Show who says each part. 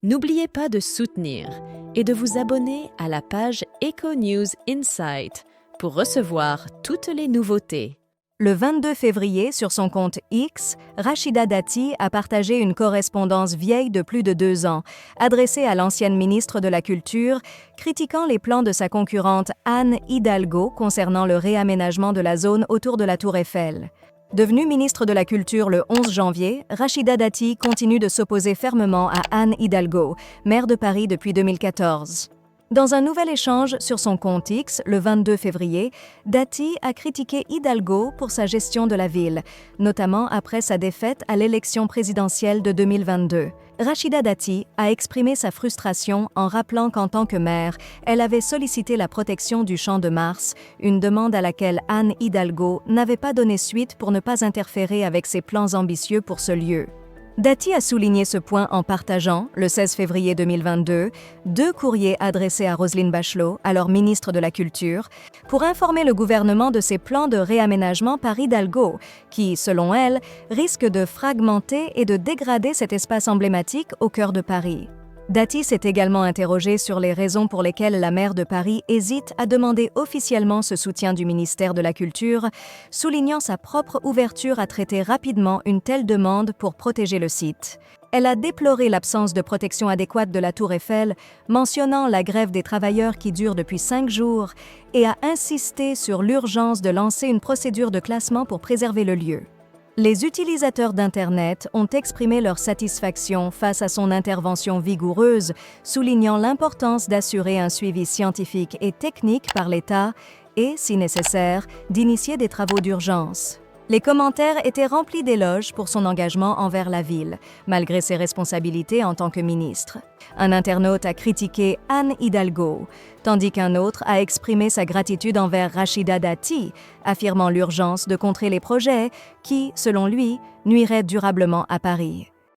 Speaker 1: N'oubliez pas de soutenir et de vous abonner à la page Eco-News Insight pour recevoir toutes les nouveautés.
Speaker 2: Le 22 février, sur son compte X, Rachida Dati a partagé une correspondance vieille de plus de 2 ans, adressée à l'ancienne ministre de la Culture, critiquant les plans de sa concurrente Anne Hidalgo concernant le réaménagement de la zone autour de la Tour Eiffel. Devenue ministre de la Culture le 11 janvier, Rachida Dati continue de s'opposer fermement à Anne Hidalgo, maire de Paris depuis 2014. Dans un nouvel échange sur son compte X, le 22 février, Dati a critiqué Hidalgo pour sa gestion de la ville, notamment après sa défaite à l'élection présidentielle de 2022. Rachida Dati a exprimé sa frustration en rappelant qu'en tant que maire, elle avait sollicité la protection du Champ de Mars, une demande à laquelle Anne Hidalgo n'avait pas donné suite pour ne pas interférer avec ses plans ambitieux pour ce lieu. Dati a souligné ce point en partageant, le 16 février 2022, 2 courriers adressés à Roselyne Bachelot, alors ministre de la Culture, pour informer le gouvernement de ses plans de réaménagement par Hidalgo, qui, selon elle, risquent de fragmenter et de dégrader cet espace emblématique au cœur de Paris. Dati s'est également interrogée sur les raisons pour lesquelles la maire de Paris hésite à demander officiellement ce soutien du ministère de la Culture, soulignant sa propre ouverture à traiter rapidement une telle demande pour protéger le site. Elle a déploré l'absence de protection adéquate de la Tour Eiffel, mentionnant la grève des travailleurs qui dure depuis 5 jours, et a insisté sur l'urgence de lancer une procédure de classement pour préserver le lieu. Les utilisateurs d'Internet ont exprimé leur satisfaction face à son intervention vigoureuse, soulignant l'importance d'assurer un suivi scientifique et technique par l'État et, si nécessaire, d'initier des travaux d'urgence. Les commentaires étaient remplis d'éloges pour son engagement envers la ville, malgré ses responsabilités en tant que ministre. Un internaute a critiqué Anne Hidalgo, tandis qu'un autre a exprimé sa gratitude envers Rachida Dati, affirmant l'urgence de contrer les projets qui, selon lui, nuiraient durablement à Paris.